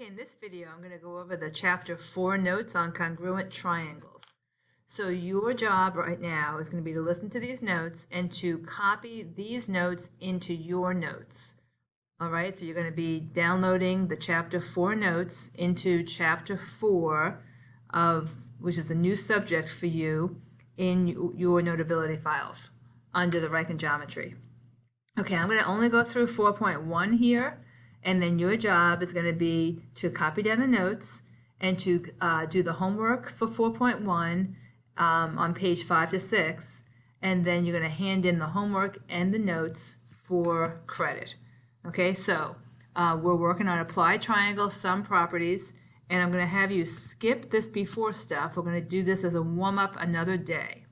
Okay, in this video, I'm going to go over the Chapter 4 notes on congruent triangles. So your job right now is going to be to listen to these notes and to copy these notes into your notes. All right, so you're going to be downloading the Chapter 4 notes into Chapter 4 which is a new subject for you in your Notability files under the Ryken Geometry. Okay, I'm going to only go through 4.1 here. And then your job is going to be to copy down the notes and to do the homework for 4.1 on page 5 to 6. And then you're going to hand in the homework and the notes for credit. Okay, so we're working on applied triangle sum properties. And I'm going to have you skip this before stuff. We're going to do this as a warm-up another day.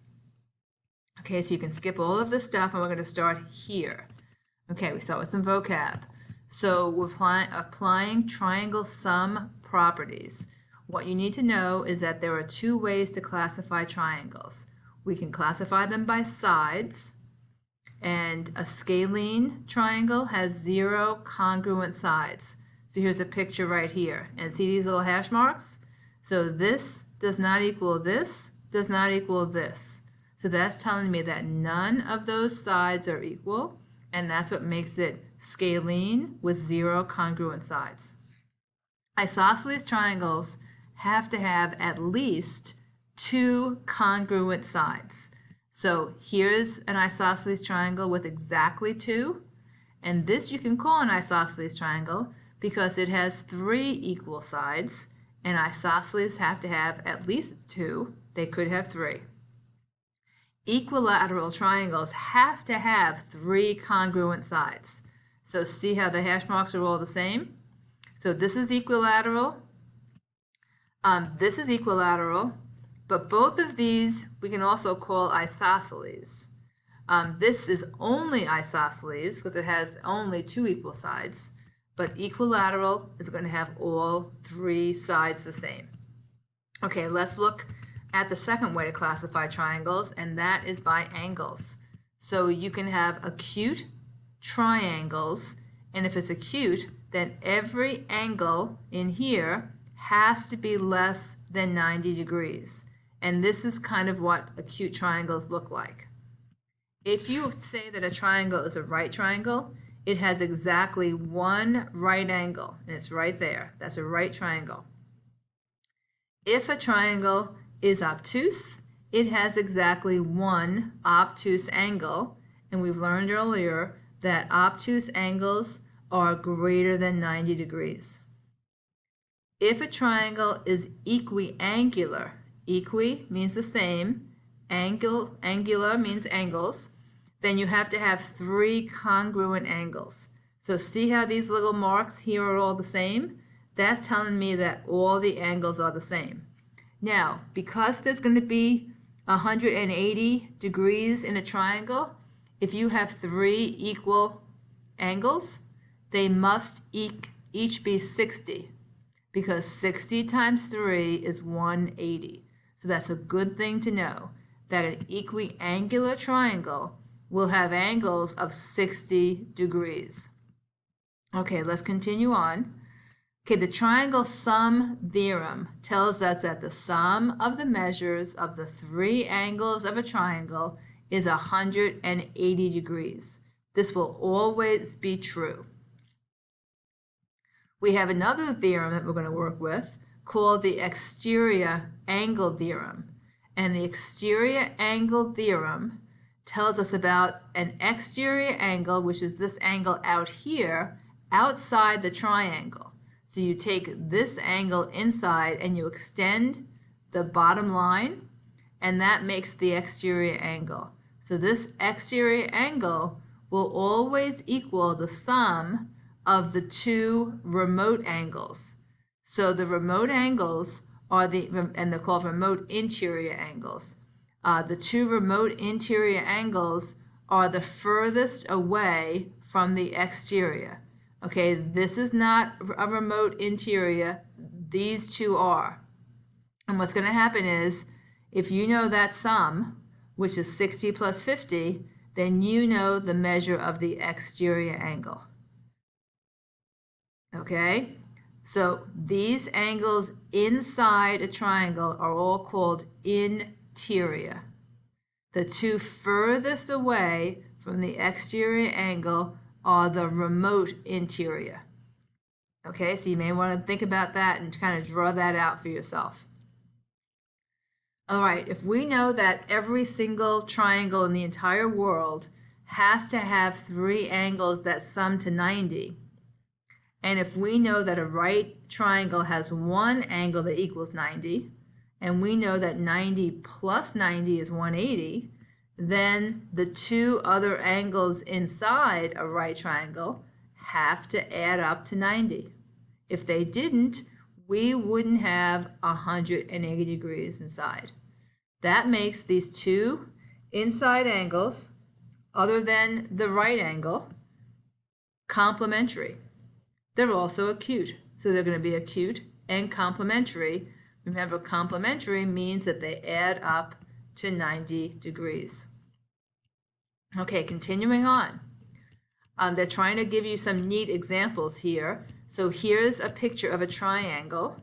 Okay, so you can skip all of this stuff and we're going to start here. Okay, we start with some vocab. So we're applying triangle sum properties. What you need to know is that there are two ways to classify triangles. We can classify them by sides, and a scalene triangle has 0 congruent sides. So here's a picture right here, and see these little hash marks? So this does not equal this, does not equal this. So that's telling me that none of those sides are equal, and that's what makes it scalene with 0 congruent sides. Isosceles triangles have to have at least 2 congruent sides. So here's an isosceles triangle with exactly 2, and this you can call an isosceles triangle because it has 3 equal sides, and isosceles have to have at least 2. They could have 3. Equilateral triangles have to have 3 congruent sides. So see how the hash marks are all the same? So this is equilateral. This is equilateral. But both of these we can also call isosceles. This is only isosceles because it has only 2 equal sides. But equilateral is going to have all 3 sides the same. Okay, let's look at the second way to classify triangles, and that is by angles. So you can have acute triangles, and if it's acute, then every angle in here has to be less than 90 degrees. And this is kind of what acute triangles look like. If you say that a triangle is a right triangle, it has exactly 1 right angle, and it's right there. That's a right triangle. If a triangle is obtuse, it has exactly 1 obtuse angle, and we've learned earlier that obtuse angles are greater than 90 degrees. If a triangle is equiangular, equi means the same, angular means angles, then you have to have 3 congruent angles. So see how these little marks here are all the same? That's telling me that all the angles are the same. Now, because there's going to be 180 degrees in a triangle, if you have 3 equal angles, they must each be 60, because 60 times 3 is 180. So that's a good thing to know, that an equiangular triangle will have angles of 60 degrees. Okay, let's continue on. Okay, the triangle sum theorem tells us that the sum of the measures of the 3 angles of a triangle is 180 degrees. This will always be true. We have another theorem that we're going to work with called the exterior angle theorem. And the exterior angle theorem tells us about an exterior angle, which is this angle out here, outside the triangle. So you take this angle inside and you extend the bottom line, and that makes the exterior angle. So this exterior angle will always equal the sum of the 2 remote angles. So the remote angles are and they're called remote interior angles. The 2 remote interior angles are the furthest away from the exterior. Okay, this is not a remote interior, these 2 are. And what's going to happen is, if you know that sum, which is 60 plus 50, then you know the measure of the exterior angle. Okay, So these angles inside a triangle are all called interior. The two furthest away from the exterior angle are the remote interior. Okay, so you may want to think about that and kind of draw that out for yourself. All right, if we know that every single triangle in the entire world has to have 3 angles that sum to 90, and if we know that a right triangle has 1 angle that equals 90, and we know that 90 plus 90 is 180, then the 2 other angles inside a right triangle have to add up to 90. If they didn't, we wouldn't have 180 degrees inside. That makes these 2 inside angles, other than the right angle, complementary. They're also acute, so they're going to be acute and complementary. Remember, complementary means that they add up to 90 degrees. Okay, continuing on. They're trying to give you some neat examples here. So here's a picture of a triangle,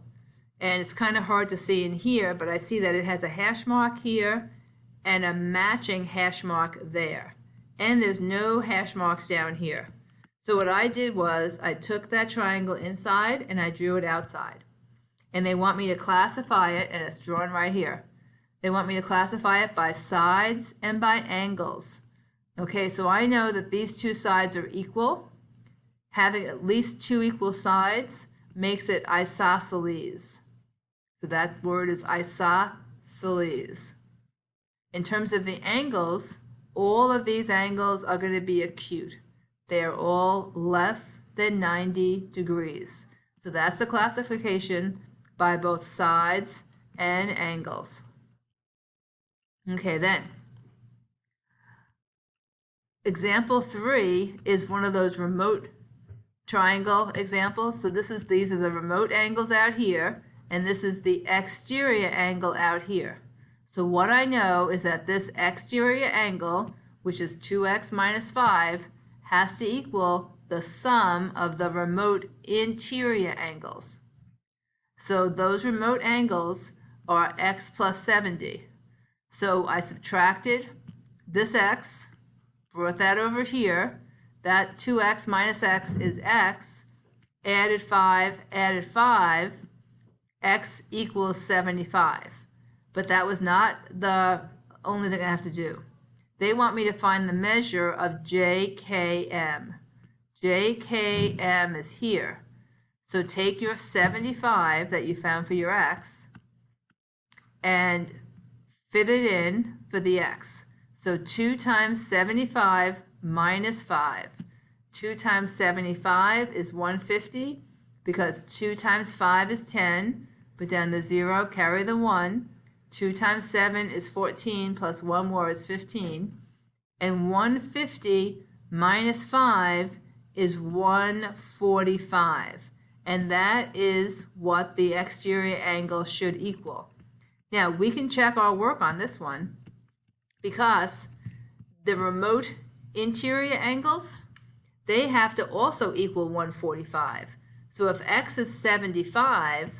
and it's kind of hard to see in here, but I see that it has a hash mark here and a matching hash mark there. And there's no hash marks down here. So what I did was I took that triangle inside and I drew it outside. And they want me to classify it, and it's drawn right here. They want me to classify it by sides and by angles. Okay, so I know that these 2 sides are equal. Having at least 2 equal sides makes it isosceles. So that word is isosceles. In terms of the angles, all of these angles are going to be acute. They are all less than 90 degrees. So that's the classification by both sides and angles. Okay, then. Example 3 is one of those remote triangle examples. So these are the remote angles out here, and this is the exterior angle out here. So what I know is that this exterior angle, which is 2x minus 5, has to equal the sum of the remote interior angles. So those remote angles are x plus 70. So I subtracted this x, brought that over here. That 2x minus x is x, added 5, x equals 75. But that was not the only thing I have to do. They want me to find the measure of JKM. JKM is here. So take your 75 that you found for your x and fit it in for the x. So 2 times 75 minus 5. 2 times 75 is 150, because 2 times 5 is 10. Put down the 0, carry the 1. 2 times 7 is 14, plus 1 more is 15. And 150 minus 5 is 145. And that is what the exterior angle should equal. Now, we can check our work on this one, because the remote interior angles, they have to also equal 145. So if x is 75,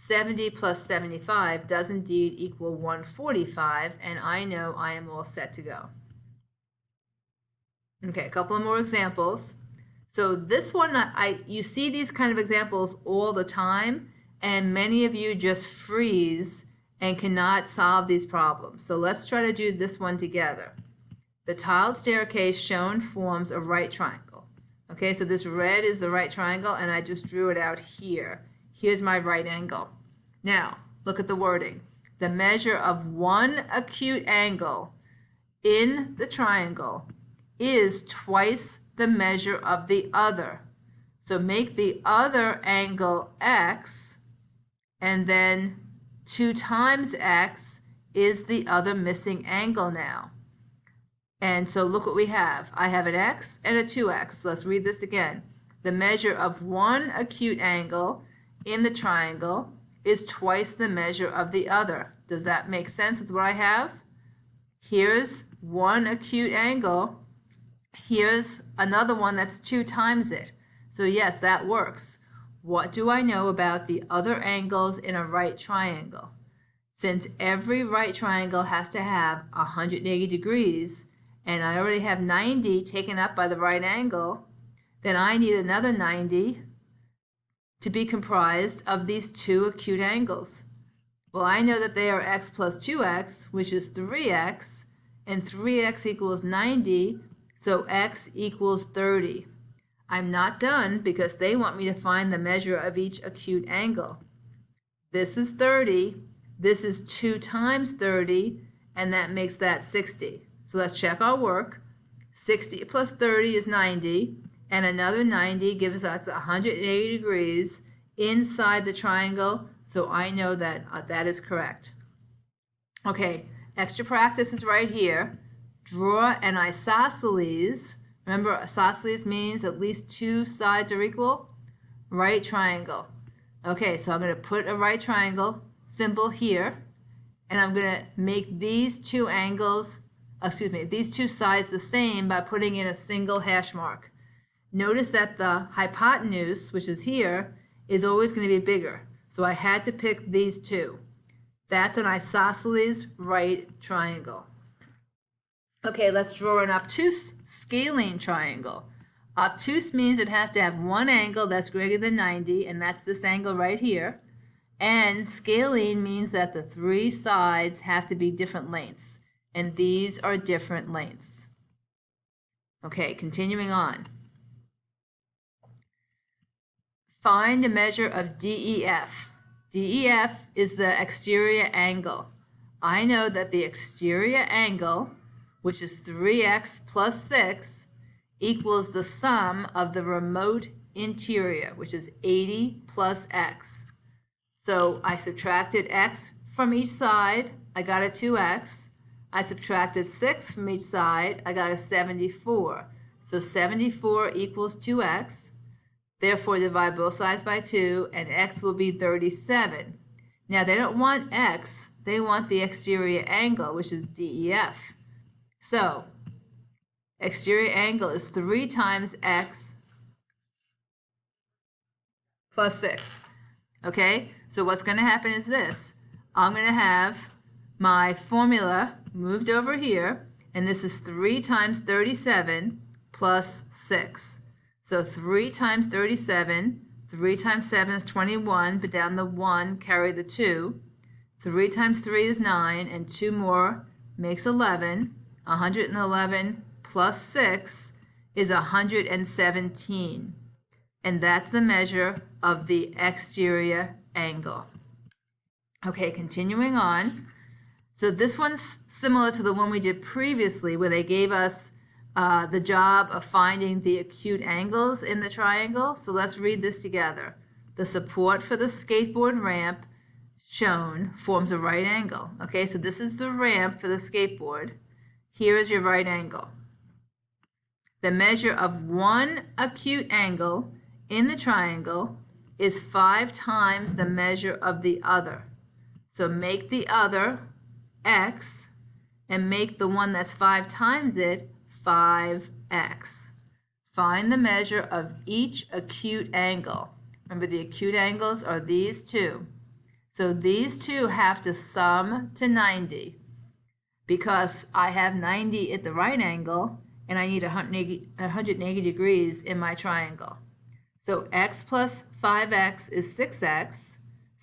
70 plus 75 does indeed equal 145, and I know I am all set to go. Okay, a couple of more examples. So this one, you see these kind of examples all the time, and many of you just freeze and cannot solve these problems. So let's try to do this one together. The tiled staircase shown forms a right triangle. Okay, so this red is the right triangle, and I just drew it out here. Here's my right angle. Now, look at the wording. The measure of one acute angle in the triangle is twice the measure of the other. So make the other angle x, and then 2 times x is the other missing angle now. And so look what we have. I have an x and a 2x. Let's read this again. The measure of one acute angle in the triangle is twice the measure of the other. Does that make sense with what I have? Here's one acute angle. Here's another one that's 2 times it. So yes, that works. what do I know about the other angles in a right triangle? Since every right triangle has to have 180 degrees, and I already have 90 taken up by the right angle, then I need another 90 to be comprised of these two acute angles. Well, I know that they are x plus 2x, which is 3x, and 3x equals 90, so x equals 30. I'm not done because they want me to find the measure of each acute angle. This is 30, this is 2 times 30, and that makes that 60. So let's check our work. 60 plus 30 is 90, and another 90 gives us 180 degrees inside the triangle, so I know that that is correct. Okay, extra practice is right here. Draw an isosceles. Remember, isosceles means at least two sides are equal. Right triangle. Okay, so I'm going to put a right triangle symbol here, and I'm going to make these two angles, these two sides the same by putting in a single hash mark. Notice that the hypotenuse, which is here, is always going to be bigger. So I had to pick these two. That's an isosceles right triangle. Okay, let's draw an obtuse scalene triangle. Obtuse means it has to have one angle that's greater than 90, and that's this angle right here. And scalene means that the three sides have to be different lengths, and these are different lengths. Okay, continuing on. Find the measure of DEF. DEF is the exterior angle. I know that the exterior angle, which is 3x plus 6, equals the sum of the remote interior, which is 80 plus x. So I subtracted x from each side, I got a 2x. I subtracted 6 from each side, I got a 74. So 74 equals 2x. Therefore, divide both sides by 2, and x will be 37. Now, they don't want x, they want the exterior angle, which is DEF. So, exterior angle is 3 times x plus 6. Okay, so what's going to happen is this. I'm going to have my formula moved over here, and this is 3 times 37 plus 6. So 3 times 37, 3 times 7 is 21, put down the 1, carry the 2. 3 times 3 is 9, and 2 more makes 11. 111 plus 6 is 117. And that's the measure of the exterior angle. Okay, continuing on. So this one's similar to the one we did previously, where they gave us the job of finding the acute angles in the triangle. So let's read this together. The support for the skateboard ramp shown forms a right angle. Okay, so this is the ramp for the skateboard. Here is your right angle. The measure of one acute angle in the triangle is 5 times the measure of the other. So make the other x and make the one that's 5 times it 5x. Find the measure of each acute angle. Remember, the acute angles are these two. So these two have to sum to 90 because I have 90 at the right angle and I need 180 degrees in my triangle. So x plus 5x is 6x.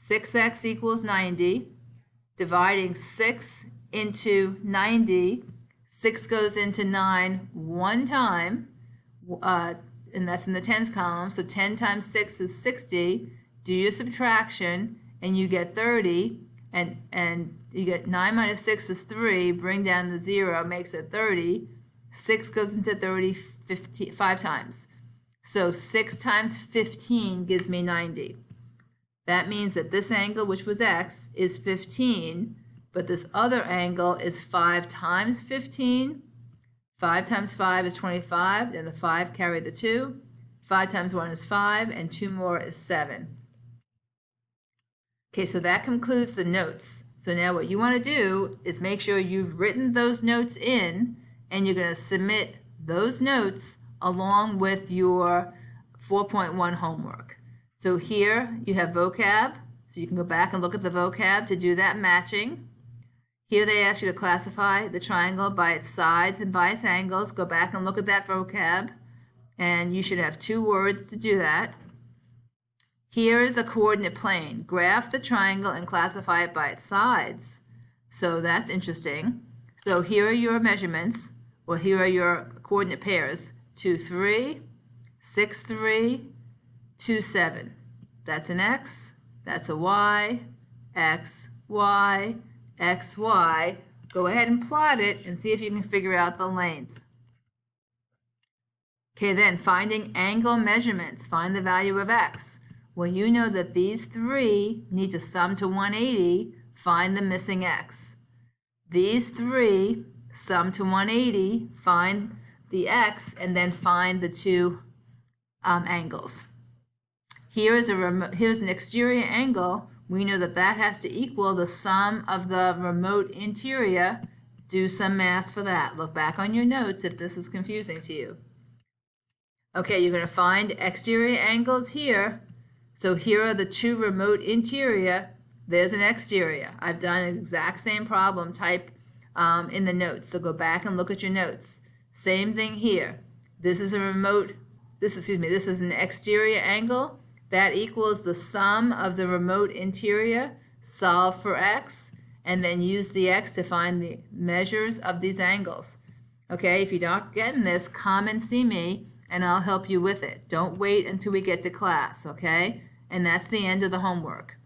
6x equals 90. Dividing 6 into 90, 6 goes into 9 one time, and that's in the tens column. So 10 times 6 is 60. Do your subtraction, and you get 30. And you get 9 minus 6 is 3. Bring down the 0, makes it 30. 6 goes into 30 5 times. So 6 times 15 gives me 90. That means that this angle, which was x, is 15, but this other angle is 5 times 15. 5 times 5 is 25, and the 5 carry the 2. 5 times 1 is 5, and 2 more is 7. Okay, so that concludes the notes. So now what you want to do is make sure you've written those notes in, and you're going to submit those notes along with your 4.1 homework. So So here you have vocab, so you can go back and look at the vocab to do that matching. Here they ask you to classify the triangle by its sides and by its angles. Go back and look at that vocab, and you should have 2 words to do that. Here is a coordinate plane. Graph the triangle and classify it by its sides. So that's interesting. So here are your measurements, or here are your coordinate pairs. 2, 3, 6, 3, 2, 7. That's an X, that's a Y, X, Y, X, Y. Go ahead and plot it and see if you can figure out the length. Okay, then finding angle measurements. Find the value of X. Well, you know that these 3 need to sum to 180. Find the missing X. These 3 sum to 180. Find the X, and then find the 2 angles. Here's an exterior angle. We know that that has to equal the sum of the remote interior. Do some math for that. Look back on your notes if this is confusing to you. Okay, you're going to find exterior angles here. So here are the 2 remote interior. There's an exterior. I've done an exact same problem type in the notes. So go back and look at your notes. Same thing here. This is this is an exterior angle. That equals the sum of the remote interior. Solve for X, and then use the X to find the measures of these angles. Okay, if you're not getting this, come and see me, and I'll help you with it. Don't wait until we get to class, okay? And that's the end of the homework.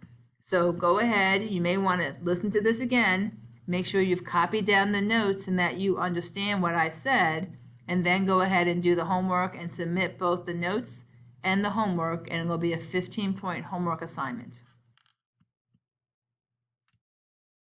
So go ahead. You may want to listen to this again. Make sure you've copied down the notes and that you understand what I said, and then go ahead and do the homework and submit both the notes and the homework, and it will be a 15-point homework assignment.